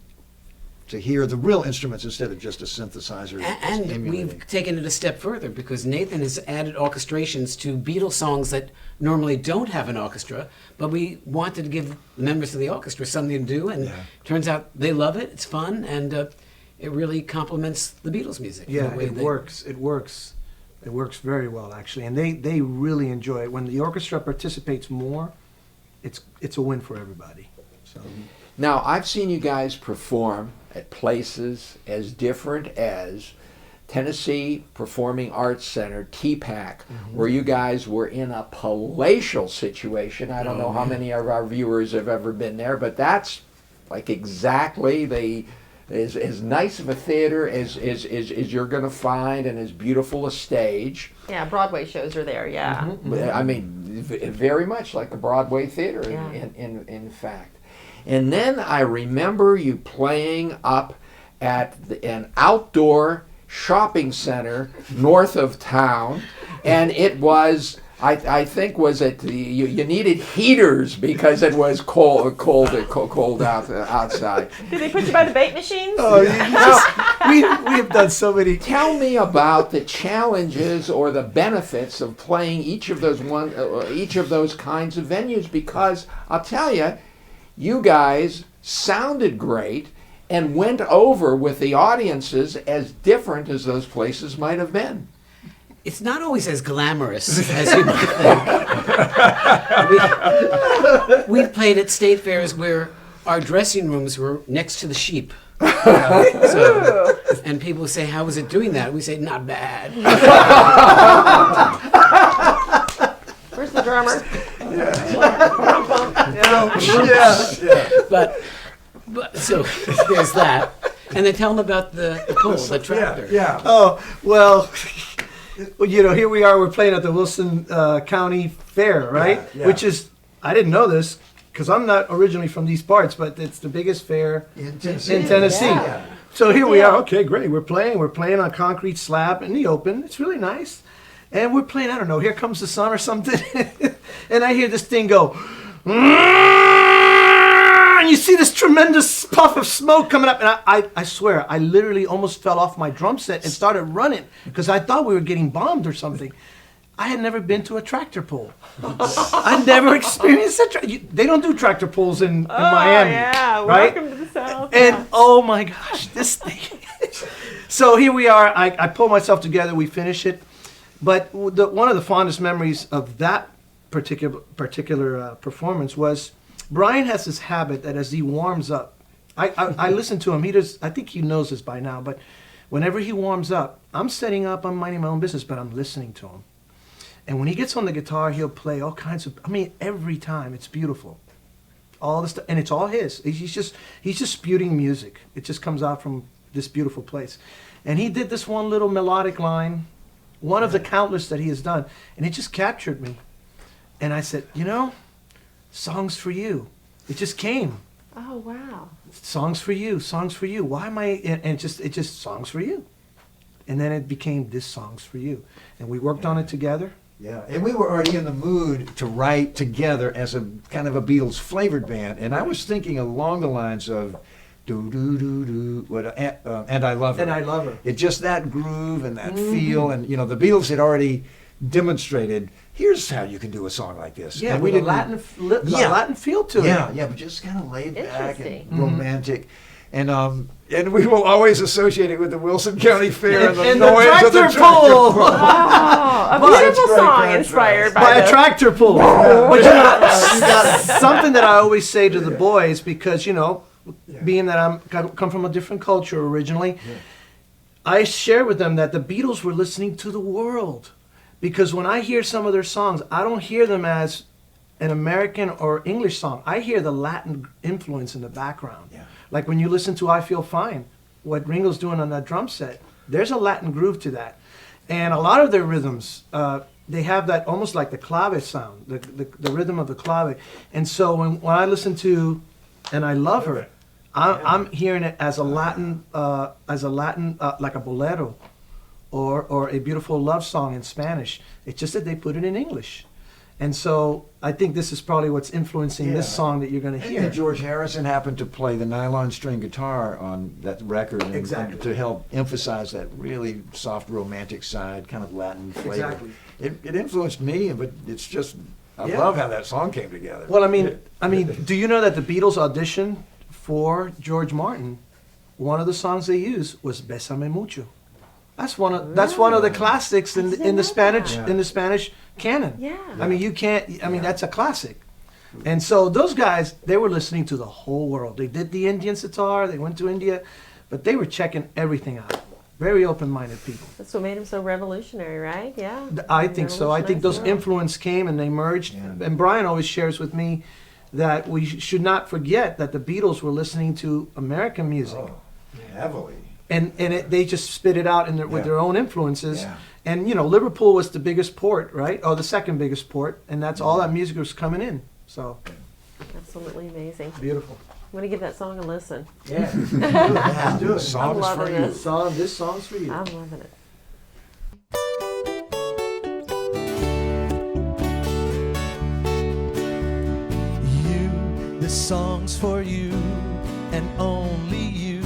to hear the real instruments instead of just a synthesizer. And emulating. we've taken it a step further because Nathan has added orchestrations to Beatles songs that normally don't have an orchestra, but we wanted to give members of the orchestra something to do, and turns out they love it, it's fun, and it really complements the Beatles music. in Yeah, a way it works. It works. It works very well, actually. And they really enjoy it. When the orchestra participates more, it's a win for everybody. So Now, I've seen you guys perform at places as different as Tennessee Performing Arts Center, TPAC, where you guys were in a palatial situation. I don't know how many of our viewers have ever been there, but that's like exactly as nice of a theater as you're going to find, and as beautiful a stage. Yeah, Broadway shows are there, yeah. I mean, very much like a Broadway theater, in fact. And then I remember you playing up at an outdoor shopping center north of town, and it was, I think, was it you needed heaters because it was cold outside. Did they put you by the bait machines? Oh, we have done so many. Tell me about the challenges or the benefits of playing each of those kinds of venues, because I'll tell you, you guys sounded great and went over with the audiences as different as those places might have been. It's not always as glamorous as you might think. We've played at state fairs where our dressing rooms were next to the sheep. And people say, "How was it doing that?" We say, "Not bad." Where's the drummer? But so there's that. And they tell them about the pole, the tractor. Oh, well, here we are, we're playing at the Wilson County Fair, right? Which is, I didn't know this, because I'm not originally from these parts, but it's the biggest fair in Tennessee. Yeah. So here we are, okay, great, we're playing on a concrete slab in the open, it's really nice. And we're playing, I don't know, Here Comes the Sun or something, and I hear this thing go, and you see this tremendous puff of smoke coming up, and I swear, I literally almost fell off my drum set and started running because I thought we were getting bombed or something. I had never been to a tractor pull. I never experienced a they don't do tractor pulls in Miami. Yeah, right? welcome to the South. And oh my gosh, this thing. So here we are. I pull myself together. We finish it. But one of the fondest memories of that particular performance was Brian has this habit that as he warms up, I listen to him. I think he knows this by now, but whenever he warms up, I'm setting up, I'm minding my own business, but I'm listening to him. And when he gets on the guitar, he'll play all kinds of, every time, it's beautiful. All this stuff, and it's all his. He's just spewing music. It just comes out from this beautiful place. And he did this one little melodic line, one of the countless that he has done, and it just captured me. And I said, songs for you. It just came. Oh, wow. Songs for you, songs for you. Why am I, and it just songs for you. And then it became this songs for you. And we worked on it together. Yeah, and we were already in the mood to write together as a kind of a Beatles flavored band. And I was thinking along the lines of do do do do and I Love Her. And I Love Her. It just that groove and that feel, and the Beatles had already demonstrated, here's how you can do a song like this. Yeah, and with a Latin feel to it. Yeah, but just kind of laid back and Interesting. romantic. And we will always associate it with the Wilson County Fair and the and noise the of the tractor tractor pull. pull. Oh, a beautiful song inspired By by a tractor pull. But something that I always say to the boys, because being that I come from a different culture originally, I share with them that the Beatles were listening to the world. Because when I hear some of their songs, I don't hear them as an American or English song. I hear the Latin influence in the background. Yeah. Like when you listen to I Feel Fine, what Ringo's doing on that drum set, there's a Latin groove to that. And a lot of their rhythms, they have that almost like the clave sound, the rhythm of the clave. And so when I listen to And I Love Her, I'm hearing it as a Latin, like a bolero or a beautiful love song in Spanish. It's just that they put it in English. And so I think this is probably what's influencing this song that you're going to hear. And George Harrison happened to play the nylon string guitar on that record and to help emphasize that really soft romantic side, kind of Latin flavor. Exactly. It influenced me, but it's just, I love how that song came together. Well, I mean, do you know that the Beatles auditioned for George Martin? One of the songs they used was Bésame Mucho. That's one of the classics in the Spanish canon. Yeah. I mean, you can't. I mean, that's a classic. And so those guys, they were listening to the whole world. They did the Indian sitar, they went to India, but they were checking everything out. Very open-minded people. That's what made them so revolutionary, right? Yeah. I think so. I think those Revolutionized the world. influence came and they merged. And Brian always shares with me that we should not forget that the Beatles were listening to American music. Oh, heavily. And they just spit it out with their own influences. Yeah. And, Liverpool was the biggest port, right? Or the second biggest port. And that's all that music was coming in. So, Absolutely amazing. beautiful. I'm going to give that song a listen. Yeah. Yeah, do it. Song I'm is loving for it. you. This song's for you. I'm loving it. This song's for you, and only you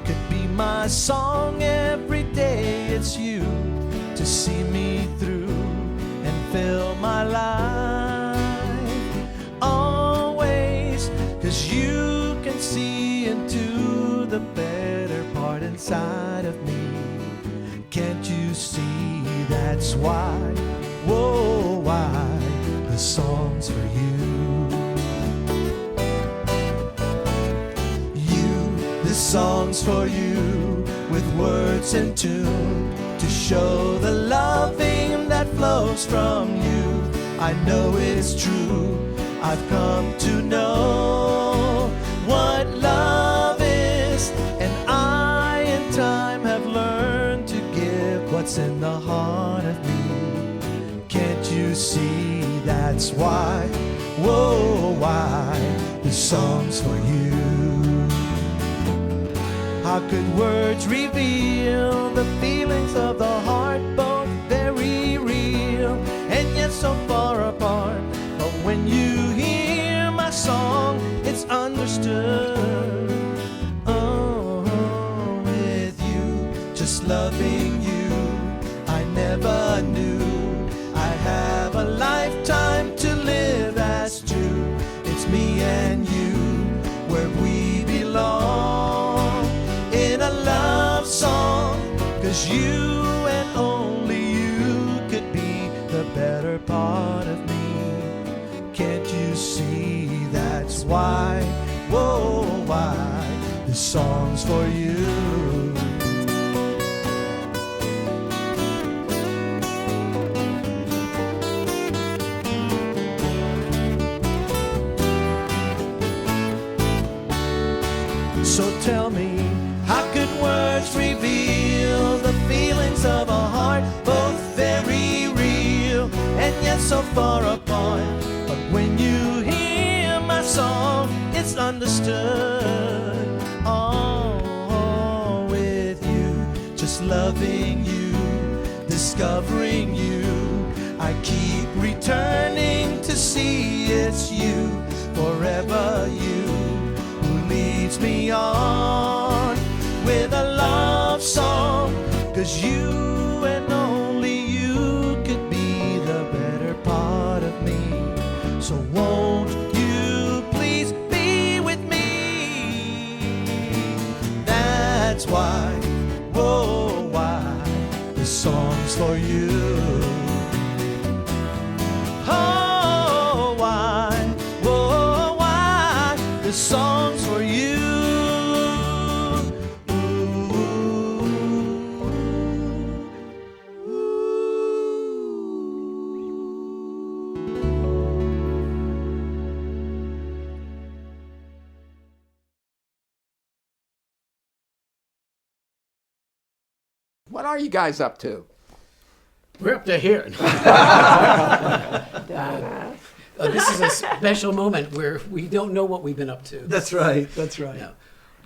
could be my song every day. It's you to see me through and fill my life always, 'cause you can see into the better part inside of me. Can't you see that's why, whoa, why the song's for you. This song's for you, with words in tune, to show the loving that flows from you. I know it's true, I've come to know what love is, and I in time have learned to give what's in the heart of me. Can't you see that's why, whoa, why this song's for you. How could words reveal the feelings of the heart, both very real and yet so far apart? But when you hear my song, it's understood. Oh, with you, just loving you, I never knew I'd have a lifetime to live as two. It's me and you, where we belong. In a love song, 'cause you and only you could be the better part of me. Can't you see that's why, whoa, why this song's for you. So tell me, how could words reveal the feelings of a heart, both very real and yet so far apart? But when you hear my song, it's understood. Oh, with you, just loving you, discovering you, I keep returning to see it's you, forever you, who leads me on with a love song, 'cause you and only you could be the better part of me. So won't you please be with me? That's why, whoa, why this song's for you. Oh, why, whoa, why this song's for you. What are you guys up to? We're up to here. This is a special moment where we don't know what we've been up to. That's right. That's right. No.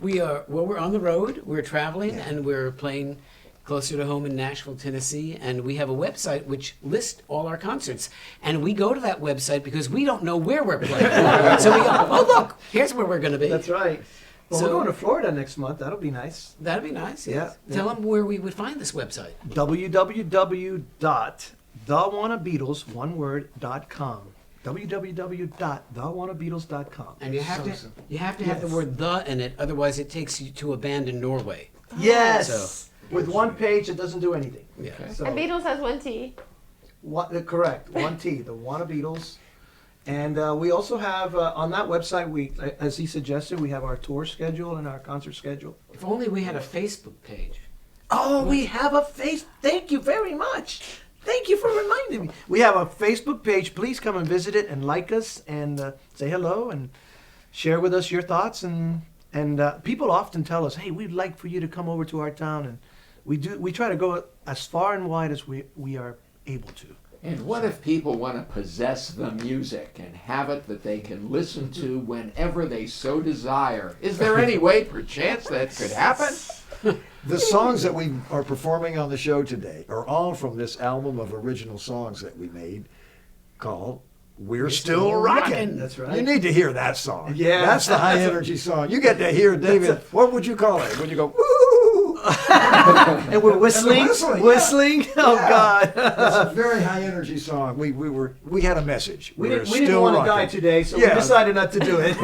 We're on the road, we're traveling, and we're playing closer to home in Nashville, Tennessee, and we have a website which lists all our concerts. And we go to that website because we don't know where we're playing. So we go, oh, look, here's where we're going to be. That's right. Well, we're going to Florida next month. That'll be nice. That'd be nice. Yeah. Tell them where we would find this website. www.thewannabeatles.com. www.thewannabeatles.com. And you have to have the word "the" in it, otherwise it takes you to a band in Norway. Yes. So- With one page, it doesn't do anything. Yeah. So, And Beatles has one T. correct. One T. The Wanna Beatles. And we also have on that website, as he suggested, we have our tour schedule and our concert schedule. If only we had a Facebook page. Oh, we have a Thank you very much. Thank you for reminding me. We have a Facebook page. Please come and visit it and like us and say hello and share with us your thoughts. And people often tell us, hey, we'd like for you to come over to our town. And we try to go as far and wide as we are able to. And what if people want to possess the music and have it that they can listen to whenever they so desire? Is there any way, perchance, that could happen? The songs that we are performing on the show today are all from this album of original songs that we made called We're Still Rockin'. That's right. You need to hear that song. Yeah. That's the high energy song. You get to hear David, what would you call it? When you go, woo! And we're whistling. And Whistling. Oh, Yeah. God. It's a very high energy song. We had a message. We We're didn't still want to rockin'. die today, so Yeah. we decided not to do it.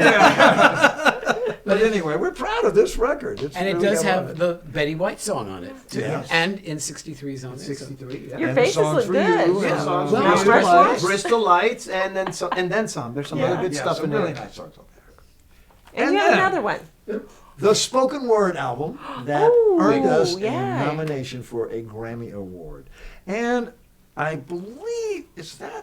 But anyway, we're proud of this record. It's And it really does got a lot have of- the Betty White song on it. Too. Yes. And in 63's on it. so- 63, yeah. Your And faces songs look for good. you, Yeah, and, songs uh, for Well, you. Bristol Lights. Bristol Lights, and then some. There's some other good stuff some in really there. nice songs on there. And you have another one. The spoken word album that Ooh, earned us yeah. a nomination for a Grammy Award. And I believe, this could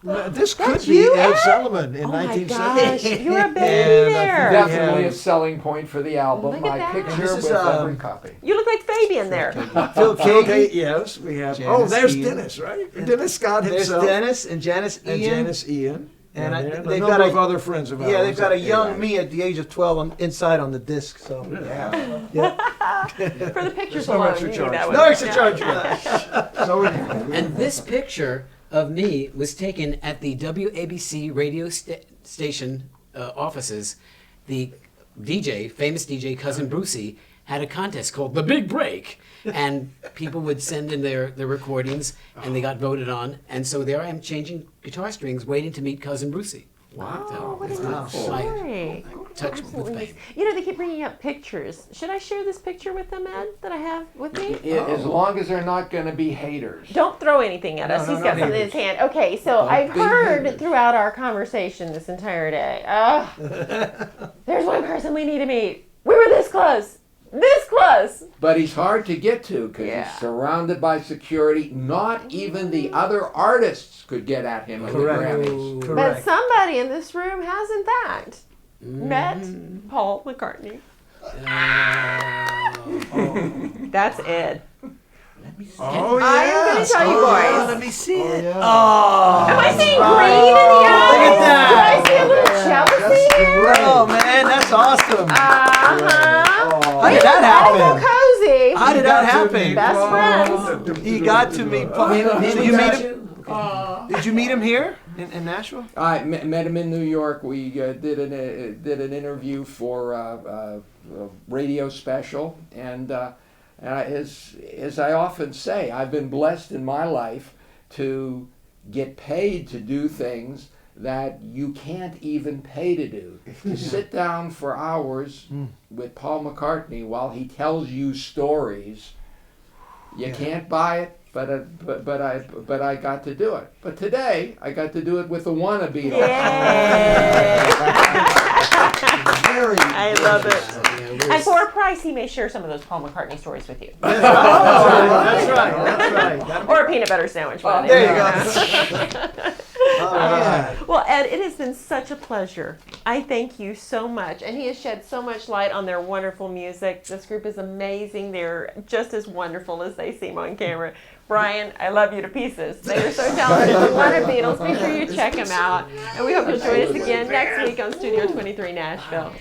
That's be you, Ed Ed? Sullivan in Oh my 1970. gosh, you're a baby And I there. think Definitely have- a selling point for the album. Look at My that. picture This with is, every copy. You look like Fabian there. Phil Okay, Katie. yes, we have. Janice There's Ian. Dennis, right? Dennis Scott There's himself. Dennis and Janice And Ian. Janice Ian. And And they've a got number a- of other friends of ours. Yeah, they've got a that- young me at the age of 12 inside on the disc. So For the pictures There's no alone, extra you charge. need that no one. extra charge for that. So anyway, And this picture of me was taken at the WABC radio station offices. The DJ, famous DJ Cousin Brucey, had a contest called The Big Break. And people would send in their recordings, and they got voted on. And so there I am changing guitar strings, waiting to meet Cousin Brucey. Wow. Oh, what a it's good my story. touch with Absolutely. fame. You know, they keep bringing up pictures. Should I share this picture with them, Ed, that I have with me? As long as they're not going to be haters. Don't throw anything at us. No, He's no got something in his hand. Okay, so Don't I've be heard haters. throughout our conversation this entire day, there's one person we need to meet. We were this close. This close. But he's hard to get to because Yeah. he's surrounded by security. Not even the other artists could get at him at the Correct. Grammys. But Correct. somebody in this room has, in fact, met Paul McCartney. That's Ed. oh I am going to tell you boys. Let me see it. yeah. Am I seeing green in the eyes? Look at that. Do I see a little jealousy here? Oh man, that's awesome. Uh-huh. How did that That'll happen? go cozy. How did that happen? Best friends. He got to meet Paul. Maybe So you got meet him? Did you meet him here in Nashville? I met him in New York. We did an interview for a radio special, and as I often say, I've been blessed in my life to get paid to do things that you can't even pay to do. To sit down for hours with Paul McCartney while he tells you stories, you can't buy it. But I got to do it. But today I got to do it with the WannaBeatles. Very I love it. And for a price, he may share some of those Paul McCartney stories with you. That's right. Or a peanut butter sandwich. one of the There you other. go. All right. Well, Ed, it has been such a pleasure. I thank you so much. And he has shed so much light on their wonderful music. This group is amazing. They're just as wonderful as they seem on camera. Brian, I love you to pieces. They are so talented. The WannaBeatles. Be sure you check them out. And we hope you'll join us again next week on Studio 23 Nashville.